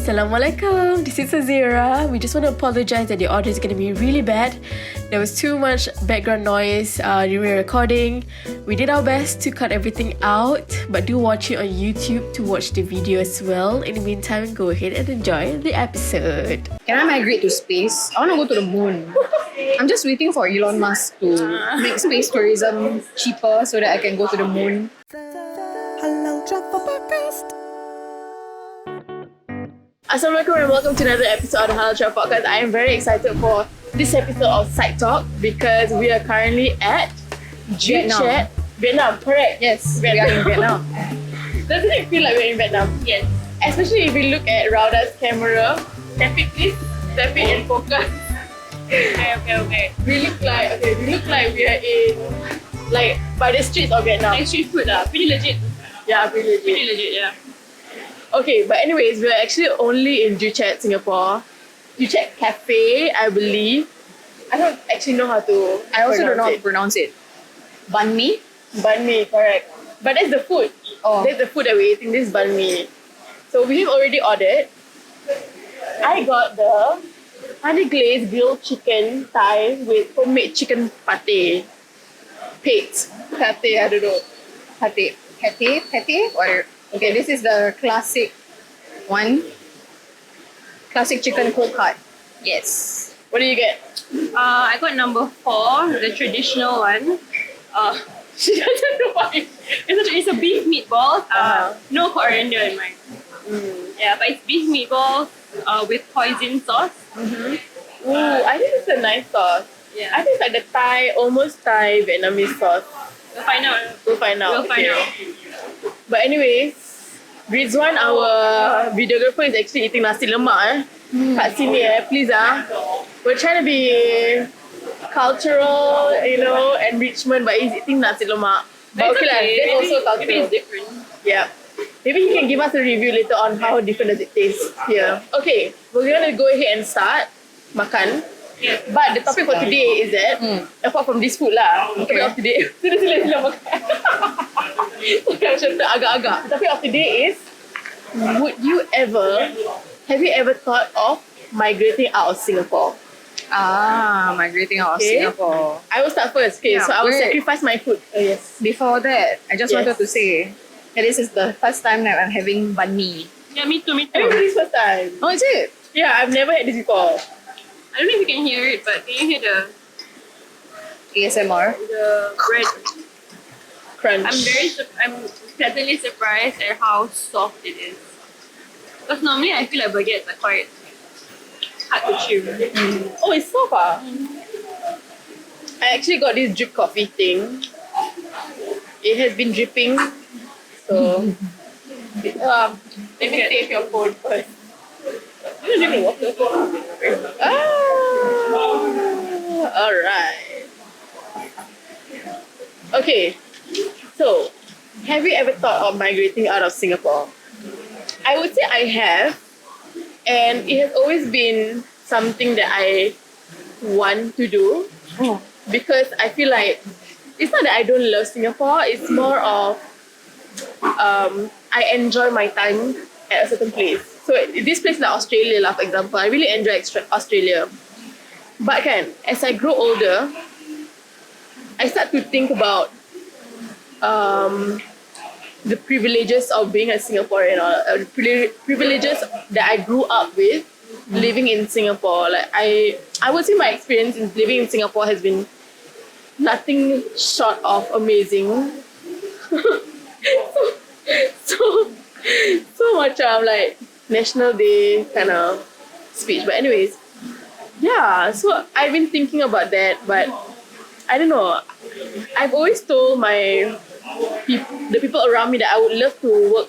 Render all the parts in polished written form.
Assalamualaikum, this is Azira. We just want to apologize that the audio is going to be really bad. There was too much background noise during recording. We did our best to cut everything out, but do watch it on YouTube to watch the video as well. In the meantime, go ahead and enjoy the episode. Can I migrate to space? I want to go to the moon. I'm just waiting for Elon Musk to make space tourism cheaper so that I can go to the moon. Halal Travel Podcast. Assalamualaikum and welcome to another episode of Halaltrip Podcast. I am very excited for this episode of Sidetalk because we are currently at Joo Chiat, Vietnam. Correct? Yes, we are in Vietnam. Doesn't it feel like we're in Vietnam? Yes. Especially if we look at Rauda's camera. Tap it please. Tap it and focus. Okay. We look like we are in like by the streets of Vietnam. Like street food lah. Pretty legit. Yeah, pretty legit. Yeah. Okay, but anyways, we're actually only in Joo Chiat, Singapore. Joo Chiat Caphe, I believe. I don't actually know how to I also don't know how to pronounce pronounce it. Bahn Mi? Bahn Mi, correct. But that's the food. Oh. That's the food that we're eating. This is Bahn Mi. So we've already ordered. I got the honey glazed grilled chicken thigh with homemade chicken pate. Pate, I don't know. Pate? Or okay, this is the classic one. Classic chicken cold cut. Yes. What do you get? I got number 4, the traditional one. She doesn't know why. It's a beef meatball. No coriander in mine. Yeah, but it's beef meatballs with hoisin sauce. Ooh, I think it's a nice sauce. Yeah. I think it's like the almost Thai Vietnamese sauce. We'll find out. Okay. But anyways, Rizwan, our videographer, is actually eating nasi lemak kat sini please We're trying to be cultural, enrichment, but he's eating nasi lemak. But okay lah, that's also cultural. Maybe it's different. Yeah. Maybe he can give us a review later on how different does it taste here. Okay, we're gonna go ahead and start makan. Yeah. But the topic for today is that, apart from this food lah, the topic of today, sila makan. Macam tu agak-agak. The topic of today is, have you ever thought of migrating out of Singapore? Migrating out of Singapore. I will start first. Okay, Yeah, so I will wait. sacrifice my food. Oh, yes. Before that, I just Yes. wanted to say that this is the first time that I'm having Bahn Mi. Yeah, me too. Everybody's first time. Oh, is it? Yeah, I've never had this before. I don't know if you can hear it, but can you hear ASMR. the bread? Crunch. I'm pleasantly surprised at how soft it is. Because normally I feel like baguettes are quite hard to chew. Oh, it's so far. I actually got this drip coffee thing. It has been dripping. So, let me save your phone first. You're drinking water. Alright. Okay. So, have you ever thought of migrating out of Singapore? I would say I have. And it has always been something that I want to do. Because I feel like it's not that I don't love Singapore, it's more of I enjoy my time at a certain place. So this place like Australia lah, for example, I really enjoy Australia. But as I grow older, I start to think about the privileges of being a Singaporean, or privileges that I grew up with living in Singapore. Like I would say my experience in living in Singapore has been nothing short of amazing. so much like National Day kind of speech. But anyways, yeah, so I've been thinking about that, but I don't know. I've always told the people around me that I would love to work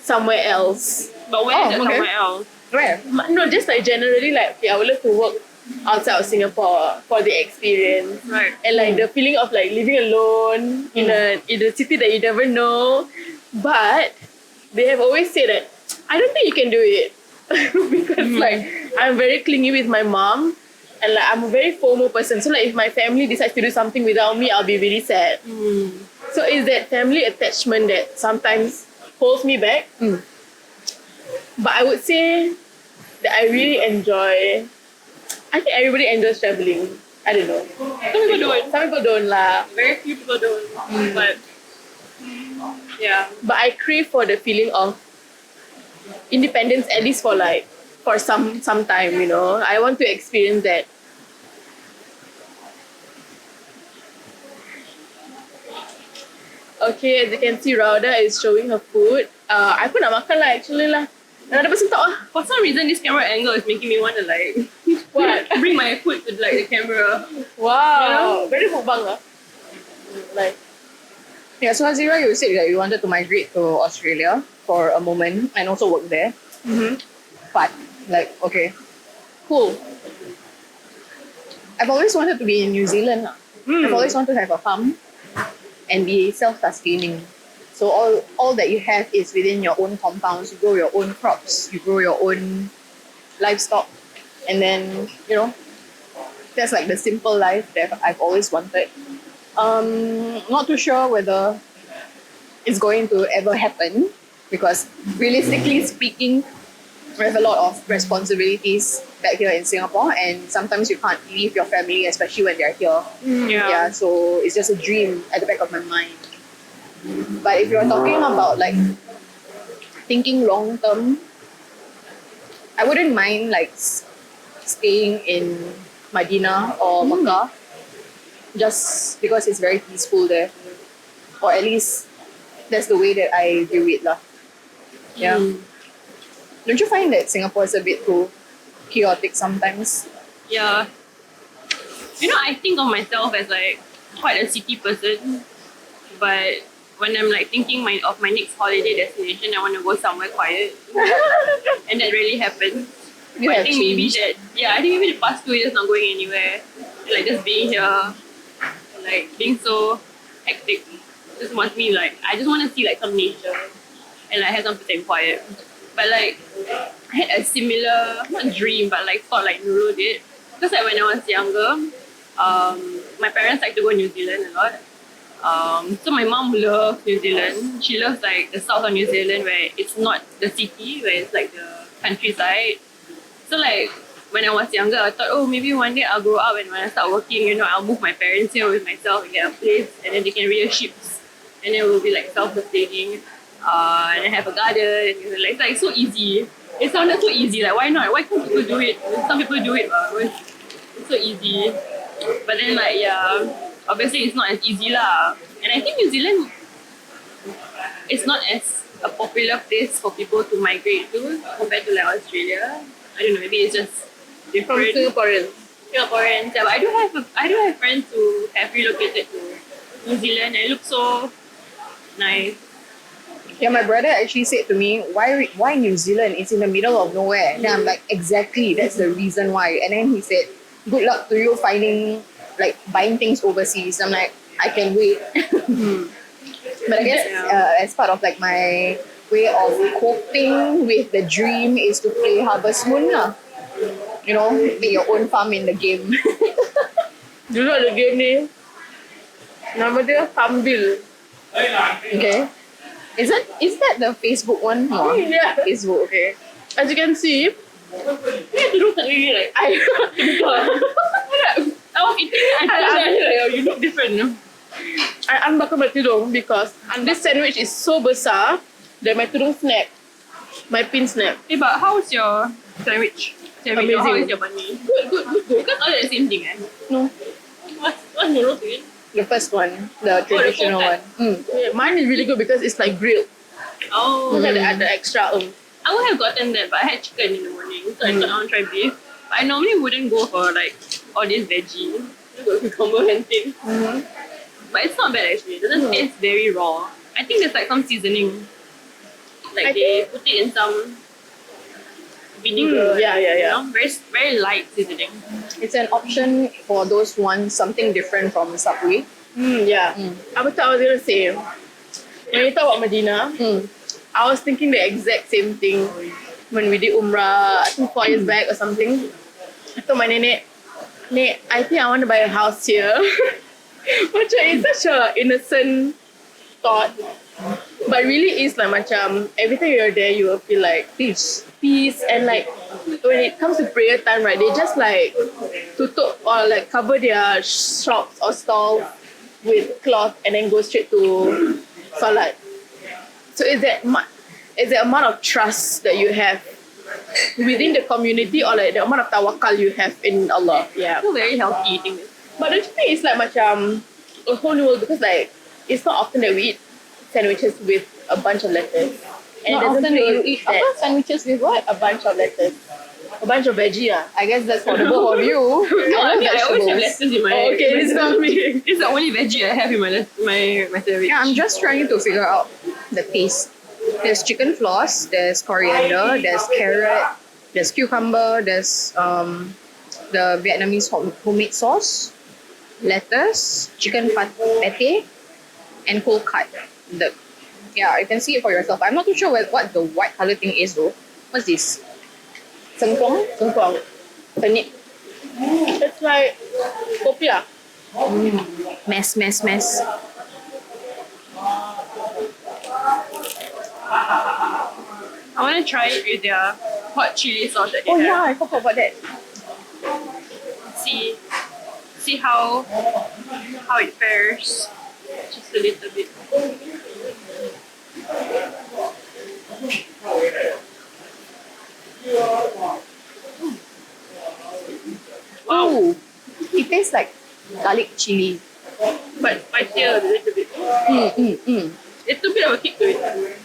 somewhere else. But where is it somewhere else? Where? No, just like generally, like I would love to work outside of Singapore for the experience. Right. And like the feeling of like living alone in a city that you never know. But they have always said that I don't think you can do it. Because like I'm very clingy with my mom, and like I'm a very FOMO person. So like if my family decides to do something without me, I'll be really sad. So it's that family attachment that sometimes holds me back. But I would say that I really enjoy. I think everybody enjoys traveling. I don't know. Some people don't. Some people don't lah. Very few people don't. But yeah. But I crave for the feeling of independence, at least for some time. I want to experience that. Okay, as you can see, Rauda is showing her food. I pun nak makan lah actually lah. Nak ada person tak lah. For some reason, this camera angle is making me want to like What? bring my food to like the camera. Wow. Very mukbang lah. Like, Yeah, so Azira, you said that you wanted to migrate to Australia for a moment and also work there. But, like, okay, cool. I've always wanted to be in New Zealand. I've always wanted to have a farm and be self-sustaining. So all that you have is within your own compounds. You grow your own crops. You grow your own livestock. And then, that's like the simple life that I've always wanted. Not too sure whether it's going to ever happen because realistically speaking, we have a lot of responsibilities back here in Singapore and sometimes you can't leave your family, especially when they're here. Yeah, so it's just a dream at the back of my mind. But if you're talking about like thinking long term, I wouldn't mind like staying in Medina or Mecca just because it's very peaceful there. Or at least that's the way that I view it lah. Yeah. Don't you find that Singapore is a bit too chaotic sometimes? Yeah. I think of myself as like quite a city person, but when I'm like thinking of my next holiday destination, I want to go somewhere quiet, and that really happens. You But I have think maybe changed. the past 2 years not going anywhere, like just being here, like being so hectic, just wants me like I just want to see like some nature and like have some peace and quiet. But like I had a similar not dream but like thought like Nurul did because like when I was younger, my parents like to go New Zealand a lot. So my mom loves New Zealand. She loves like the south of New Zealand where it's not the city, where it's like the countryside. So like when I was younger, I thought, oh, maybe one day I'll grow up and when I start working, I'll move my parents here with myself and get a place and then they can rear sheep and then we'll be like self-sustaining and then have a garden and like, it's like so easy. It sounded so easy, like why not? Why can't people do it? Some people do it, but it's so easy. But then like, yeah, obviously it's not as easy lah. And I think New Zealand is not as a popular place for people to migrate to compared to like Australia. I don't know, maybe it's just from different. Singaporeans. Singaporeans, yeah, but I do have friends who have relocated to New Zealand and it looks so nice. Yeah, my brother actually said to me, why New Zealand? It's in the middle of nowhere. And I'm like, exactly, that's the reason why. And then he said, good luck to you buying things overseas. I'm like, I can wait. But I guess as part of like my way of coping with the dream is to play Harvest Moon lah. Make your own farm in the game. Dulu ada game ni. Nama dia Farmville. Okay. Is that the Facebook one? No. Yeah. Facebook, okay. As you can see, You look really like I was eating and you look different. I unbuckle my tudung because this sandwich is so besar that my tudung snap. My pin snap. Hey, but how's your sandwich? Amazing. How is your banh mi? Good. Because all the same thing, eh? No. What's Nurul doing? The first one, the traditional one. Yeah, mine is really good because it's like grilled. Oh. Look at the extra I would have gotten that, but I had chicken in the morning, so I thought I want to try beef. But I normally wouldn't go for like all this veggie, cucumber and things. But it's not bad actually. It doesn't taste very raw. I think there's like some seasoning. Like they put it in some vinegar. Yeah. Very, very light seasoning. It's an option for those who want something different from Subway. Yeah. Apa tu I was gonna say? When you talk about Medina, I was thinking the exact same thing when we did Umrah, I think 4 years back or something. I told my nenek, I think I want to buy a house here. Macam it's such a innocent thought. But really is like macam every time you're there you will feel like Peace. peace and like when it comes to prayer time, right, they just like tutup or like cover their shops or stalls with cloth and then go straight to salat. So it's the amount of trust that you have within the community or like the amount of tawakal you have in Allah. Yeah. I feel very healthy eating this. But don't you think it's like macam a whole new world because like it's not often that we eat sandwiches with a bunch of lettuce. And Not it doesn't often that feel you eat that sandwiches with what? a bunch of lettuce. A bunch of veggie. I guess that's for the both of you. No, I love I always have vegetables. lettuce in my. Oh, okay, this is not me. It's the only veggie I have in my sandwich. Yeah, I'm just trying to figure out the taste. There's chicken floss, there's coriander, there's carrot, there's cucumber, there's the Vietnamese homemade sauce, lettuce, chicken pate, and cold cut. Yeah, you can see it for yourself. I'm not too sure what the white color thing is though. What's this? Sengkuang. Penit. It's like kopiah. Mess. I want to try it with their hot chili sauce that they Oh have. yeah, I forgot about that. See how it fares. Just a little bit. Oh, it tastes like garlic chili. But spicier a little bit. Little bit of a kick to it.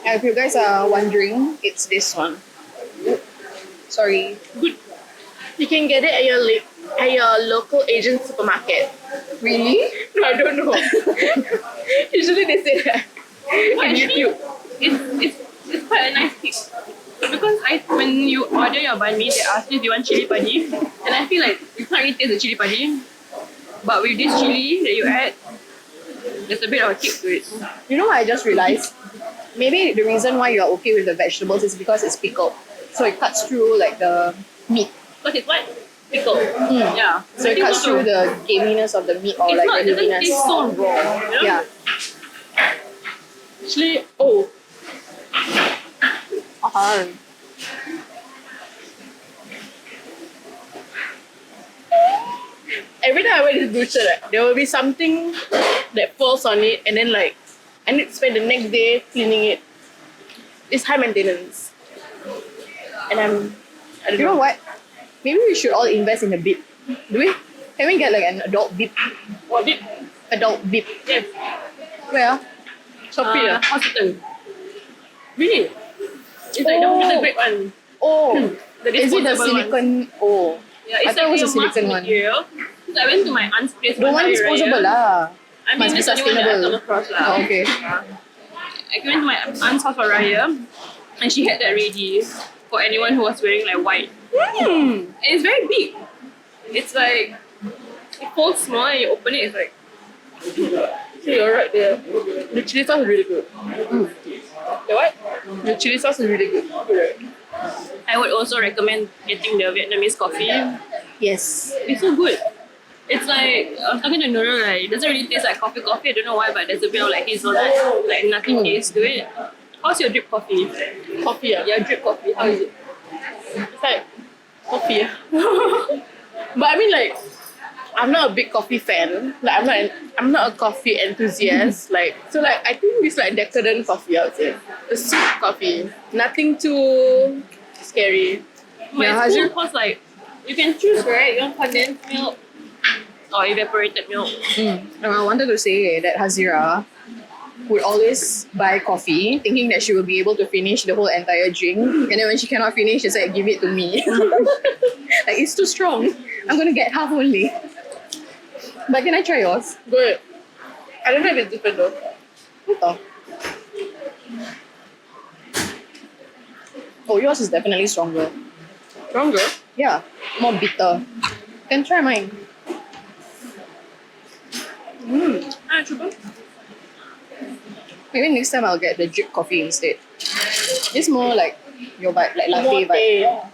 And if you guys are wondering, it's this one. Sorry. Good. You can get it at your local Asian supermarket. Really? No, I don't know. Usually they say that on Actually, YouTube. it's quite a nice kick. Because when you order your Bahn Mi, they ask you if you want chili padi. And I feel like you can't really taste the chili padi. But with this chili that you add, there's a bit of a kick to it. You know what I just realized? Maybe the reason why you're okay with the vegetables is because it's pickled. So it cuts through like the meat. Because it's what? Pickled. Yeah. So it cuts through the gaminess of the meat or It's like not, the it doesn't heaviness. taste so raw. You know? Yeah. Actually, oh, every time I wear this blue shirt, right, there will be something that falls on it, and then like I need to spend the next day cleaning it. It's high maintenance, and I don't You know what? Maybe we should all invest in a bib. Do we? Can we get like an adult bib? What did? Adult bib. Yes. Where? Shopee. Hospital. Really? It's like the hospital grade one. Oh, The is it the disposable one. silicone? Oh, Yeah, I it's thought it was like a a mask silicone one. material. So I went to my aunt's place. The one disposable lah. I mean, Must be that's the only one that I sustainable. come across lah. Oh, okay. I went to my aunt's house for Raya, and she had that ready for anyone who was wearing like white. And it's very big. It's like it folds small and you open it. It's like So you're right there. The chili sauce is really good. the what? The chili sauce is really good. I would also recommend getting the Vietnamese coffee. Yes. It's so good. It's like I was talking to Nurul, like it doesn't really taste like coffee. I don't know why, but there's a bit of like hazelnut, like nothing taste to it. How's your drip coffee? Coffee, yeah. Your drip coffee, how is it? It's like coffee. But I mean, like, I'm not a big coffee fan. Like, I'm not a coffee enthusiast. Like, so like, I think it's like decadent coffee. I would say a sweet coffee, nothing too scary. But Yeah, it's Hazir- cool because like you can choose, right? You want condensed milk or evaporated milk. And I wanted to say that Hazira would always buy coffee thinking that she will be able to finish the whole entire drink. And then when she cannot finish, she's like, give it to me. Like, it's too strong. I'm going to get half only. But can I try yours? Good. I don't know if it's different though. Oh. Oh, yours is definitely stronger. Stronger. Yeah, more bitter. Can try mine. Cuba. Maybe next time I'll get the drip coffee instead. It's more like your vibe, like latte More vibe. teh, yeah.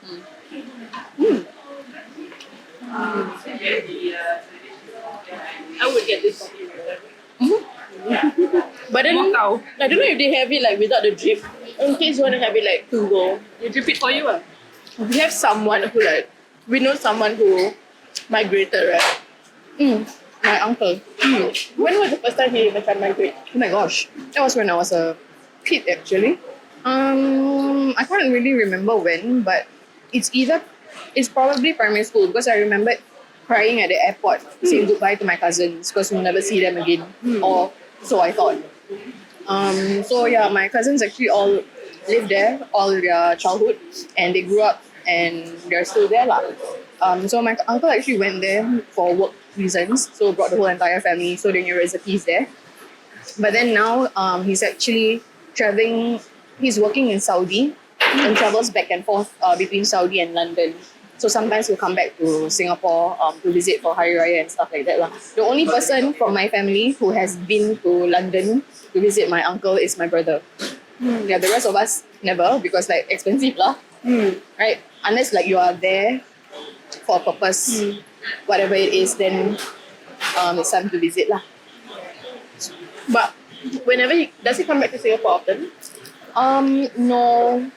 I would get this coffee. But then, Macau. I don't know if they have it like without the drip. In case you want to have it like to go. You drip it for you ah. We have someone who like, we know someone who migrated, right? My uncle. When was the first time he macam migrate? Oh my gosh. That was when I was a kid actually. I can't really remember when, but it's probably primary school because I remember crying at the airport saying goodbye to my cousins because we'll never see them again. Or so I thought. So yeah, my cousins actually all lived there all their childhood and they grew up and they're still there lah. So my uncle actually went there for work reasons, so brought the whole entire family, so they knew recipes there. But then now he's actually traveling. He's working in Saudi and travels back and forth between Saudi and London. So sometimes he'll come back to Singapore to visit for Hari Raya and stuff like that lah. The only person from my family who has been to London to visit my uncle is my brother. Yeah, the rest of us never because like expensive lah. Right? Unless like you are there for a purpose, whatever it is, then it's time to visit lah. But whenever does he come back to Singapore often? No.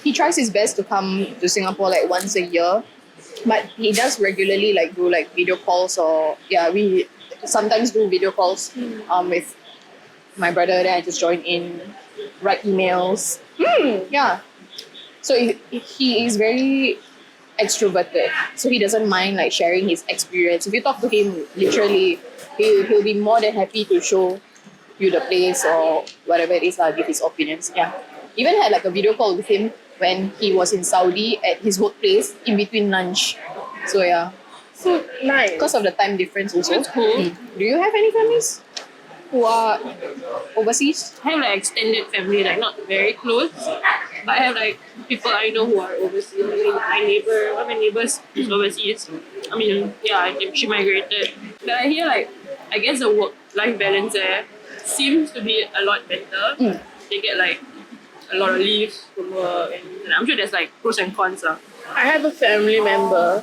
He tries his best to come to Singapore like once a year, but he does regularly like do like video calls or we sometimes do video calls with my brother. Then I just join in, write emails. Yeah. So he is very extroverted, so he doesn't mind like sharing his experience. If you talk to him, literally, he'll be more than happy to show you the place or whatever it is, give his opinions. Yeah. Even had like a video call with him when he was in Saudi at his workplace in between lunch. So yeah. So nice. Because of the time difference also. That's cool. Do you have any families who are overseas? I have like extended family, like not very close, but I have like people I know who are overseas. I mean, one of my neighbors is overseas. I mean, yeah, she migrated. But I hear like, I guess the work-life balance there seems to be a lot better. They get like a lot of leaves from work, and I'm sure there's like pros and cons. I have a family member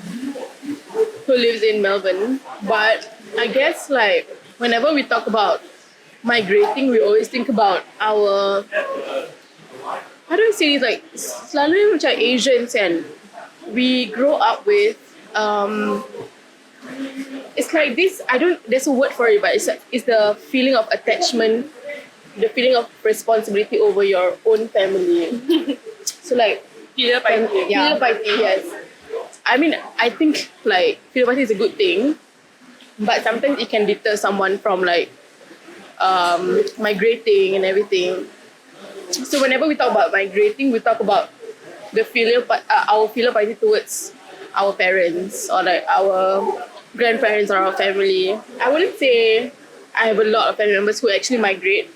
who lives in Melbourne, but I guess like whenever we talk about migrating, we always think about our, how do I say this, like selalu macam Asians and we grow up with it's like this, there's a word for it, but it's the feeling of attachment, the feeling of responsibility over your own family. So like Filial piety. filial piety, yes. I mean, I think like filial piety is a good thing, but sometimes it can deter someone from like migrating and everything. So whenever we talk about migrating, we talk about the our filial piety towards our parents or like our grandparents or our family. I wouldn't say I have a lot of family members who actually migrate.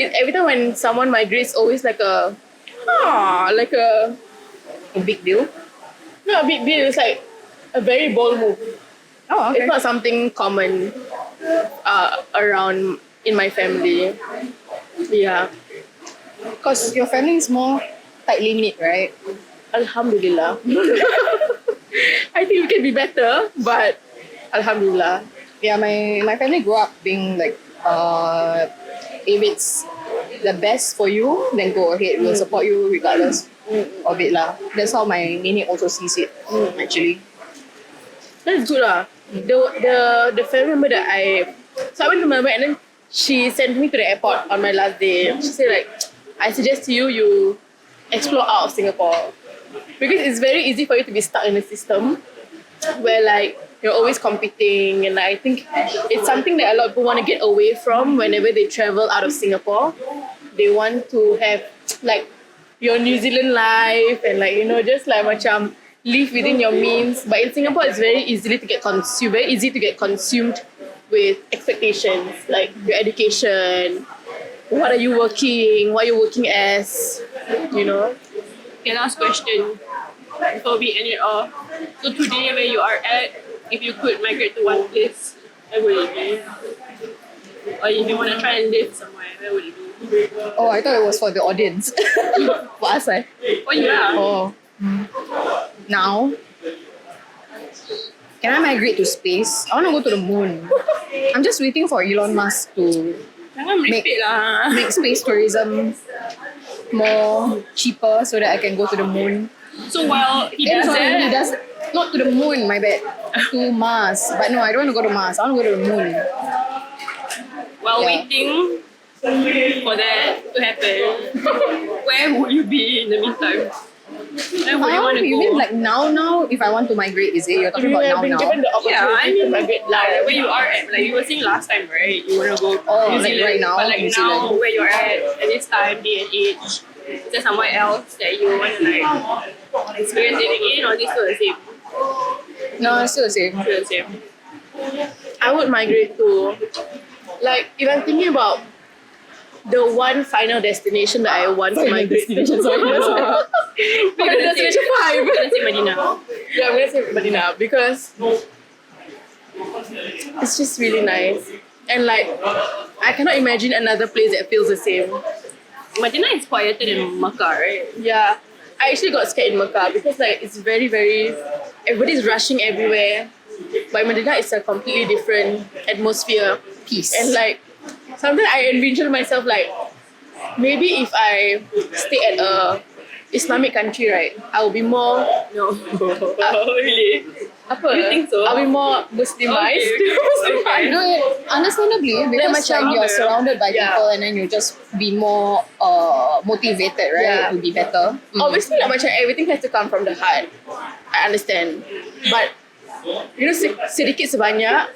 Every time when someone migrates, always like a big deal? not a big deal. It's like a very bold move. Oh, okay. It's not something common around in my family. Yeah. Because your family is more tightly knit, right? Alhamdulillah. I think we can be better, but Alhamdulillah. Yeah, my family grew up being like, if it's the best for you, then go ahead. We'll support you regardless of it lah. That's how my nenek also sees it, actually. That's good lah. The family member that so I went to Melbourne and then she sent me to the airport on my last day. She said like, I suggest you explore out of Singapore because it's very easy for you to be stuck in a system where like you're always competing, and I think it's something that a lot of people want to get away from whenever they travel out of Singapore. They want to have like your New Zealand life and like, just like macam live within your means. But in Singapore, it's very easy to get consumed with expectations, like your education, what are you working, what are you working as, Okay, last question before we end it off. So today, where you are at, if you could migrate to one place, where would it be? Or if you want to try and live somewhere, where would it be? Oh, I thought it was for the audience. For us, eh? Oh yeah. Oh. Now, can I migrate to space? I want to go to the moon. I'm just waiting for Elon Musk to Jangan merepek lah. make space tourism more cheaper so that I can go to the moon. So while he does Sorry, he that, does not to the moon, my bad. To Mars. But no, I don't want to go to Mars. I want to go to the moon. while Yeah. waiting for that to happen, where would you be in the meantime? Where would you want to You go? mean like now, if I want to migrate, is it? You're talking You about have now been now? given the Yeah, opportunity I mean, to migrate like live. where you are at, like you were saying last time, right? You want to go Oh, New like Zealand, right now, but like New now Zealand. where you're at this time, day and age, is there somewhere else that you want to like experience living in, or is it still the same? No, it's still the same. Still the same. I would migrate to, like, if I'm thinking about the one final destination that I want to migrate to. We're gonna Destination 5. We're gonna say Medina. Yeah, I'm gonna say Medina because it's just really nice. And like, I cannot imagine another place that feels the same. Medina is quieter than Makkah, right? Yeah, I actually got scared in Mecca because like it's very, everybody's rushing everywhere. But Medina is a completely different atmosphere. Peace. And like, sometimes I envision myself like, maybe if I stay at a Islamic country, right, I'll be more, No. Really? apa? You think so? I'll be more Muslimized. Okay. No, understandably, because macam- like, you're surrounded by Yeah. people and then you just be more motivated, right? Yeah. To be better. Obviously, like, macam everything has to come from the heart. I understand. But, you know, sedikit sebanyak,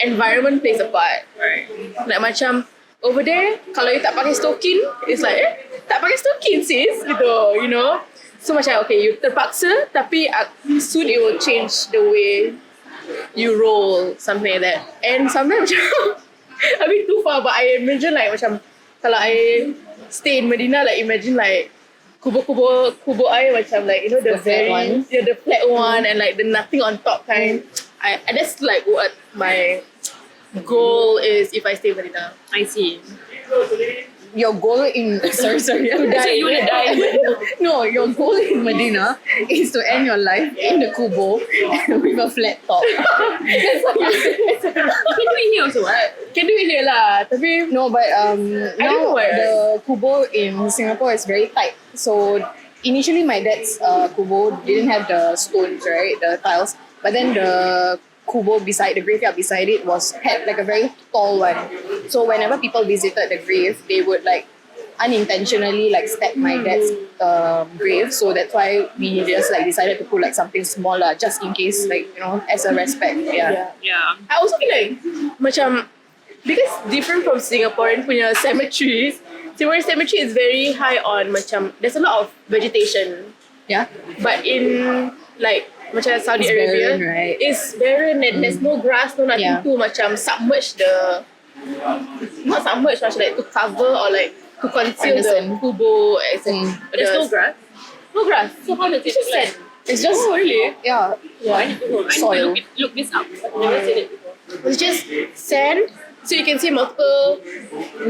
environment plays a part. Right. Like macam, over there, kalau you tak pakai stokin, it's like, tak pakai stokin sis, gitu, you know. So macam, okay, you terpaksa, tapi soon it will change the way you roll, something like that. And sometimes macam, a bit too far, but I imagine like macam, kalau I stay in Medina, like imagine like, kubo air macam like, you know, the The flat very, one. yeah, the flat one, and like the nothing on top kind. That's like what my goal is if I stay in Medina. I see. Your goal in sorry So you wanna die in Medina? No, your goal in Medina is to end your life in the kubo with a flat top. That's what you said. You can do it here also, right? Can do it here lah, tapi No, but don't know now where. the kubo in Singapore is very tight. So initially my dad's kubo didn't have the stones, right, the tiles. But then the kubo beside the graveyard beside it had like a very tall one. So whenever people visited the grave, they would like unintentionally like step my dad's grave. So that's why we just like decided to put like something smaller just in case, like, you know, as a respect. Yeah. Yeah. I also feel like macam, because different from Singaporean punya cemeteries, Singaporean cemetery is very high on macam, there's a lot of vegetation. Yeah. But in like macam Saudi It's Arabia, barren, right? it's barren and there's no grass, no nothing Yeah. to macam submerge not submerge, macam like to cover or like to conceal Understand. the kubo. There's no grass. No grass. So how does it It's just look like? sand. It's just Oh, really? yeah. I need to go. I need Soil. to look this up. I've never seen it before. It's just sand. So you can see multiple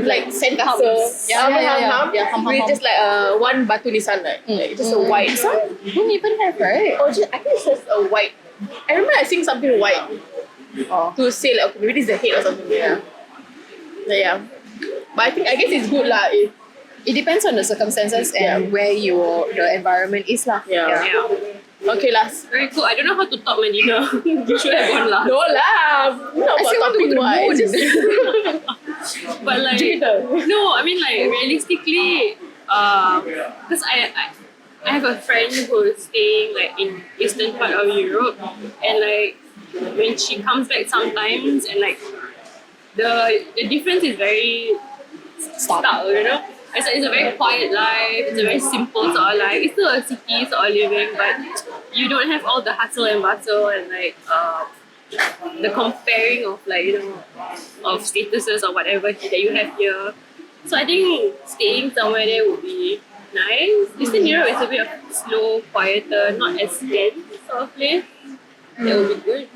like sandcastle. Humps. Yeah, hum, with hum. just like one batu nisan, right? Like just a white. Don't even have, right? Or just, I think it's just a white. I remember I seeing something white Oh. to say like, okay, maybe this is the head or something. Yeah. But I guess it's good lah. It depends on the circumstances and where the environment is lah. Yeah. Okay, last. Very cool. I don't know how to talk Medina. You should have gone last. No lah. Not I about still want to topic go to the wise. moon. Just But like, cerita. no, I mean like realistically, because I have a friend who is staying like in eastern part of Europe, and like when she comes back sometimes, and like the difference is very stark, you know. It's a very quiet life. It's a very simple sort of life. It's still a city sort of living, but you don't have all the hustle and bustle and like the comparing of like, you know, of statuses or whatever that you have here. So I think staying somewhere there would be nice. Eastern Europe is a bit of slow, quieter, not as dense sort of place. That would be good.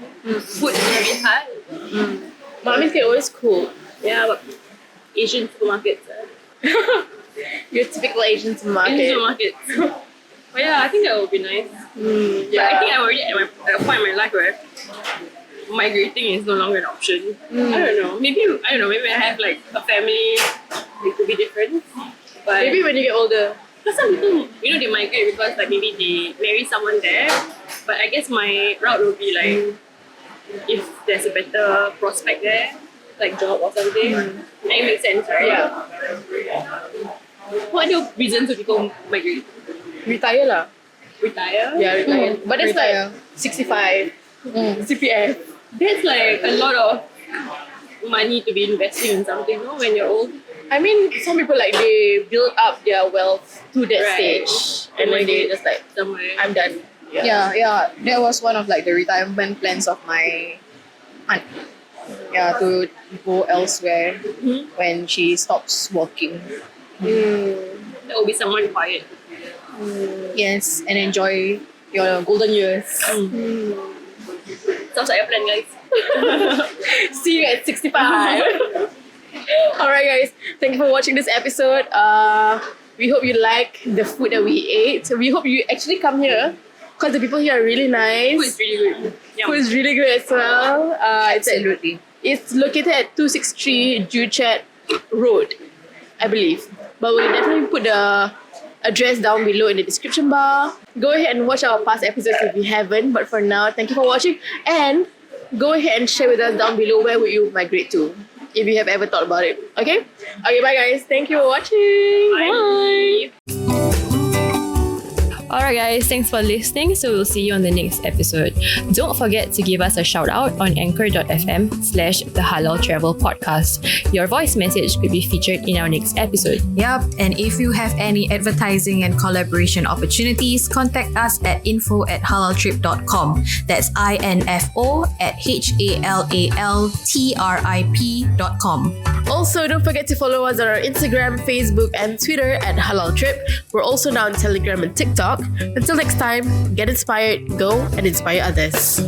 Food is a bit hard. Mommy's can always cook. Yeah, but Asian supermarkets. Your typical Asian Asian market. supermarkets. But yeah, I think that would be nice. But I Yeah. think I'm already at a point in my life where migrating is no longer an option. I don't know. Maybe I have like a family, it could be different. But Maybe when you get older. because some people, they migrate because like maybe they marry someone there. But I guess my route would be like if there's a better prospect there, like job or something. That makes sense, right? Yeah. What are the reasons that people migrate? Retire lah. Retire? Yeah, retire. But it's Retire. like 65. CPF. That's like a lot of money to be investing in something, no? When you're old. I mean, some people like they build up their wealth to that Right. stage, and then they just like, Somewhere. I'm done. Yeah. That was one of like the retirement plans of my aunt. Yeah, to go elsewhere when she stops working. That will be someone quiet. Yes, and enjoy your golden years. Sounds like a plan, guys. See you at 65. Alright guys, thank you for watching this episode. We hope you like the food that we ate. We hope you actually come here because the people here are really nice. Food is really good. Food is really good as well. Absolutely. It's located at 263 Joo Chiat Road, I believe. But we'll definitely put the address down below in the description bar. Go ahead and watch our past episodes if you haven't. But for now, thank you for watching. And go ahead and share with us down below where would you migrate to if you have ever thought about it. Okay? Okay, bye guys. Thank you for watching. Bye. Alright guys, thanks for listening. So we'll see you on the next episode. Don't forget to give us a shout out on anchor.fm/the Halal Travel Podcast. Your voice message could be featured in our next episode. Yup, and if you have any advertising and collaboration opportunities, contact us at info@halaltrip.com. That's info@halaltrip.com. Also, don't forget to follow us on our Instagram, Facebook, and Twitter at Halaltrip. We're also now on Telegram and TikTok. Until next time, get inspired, go and inspire others.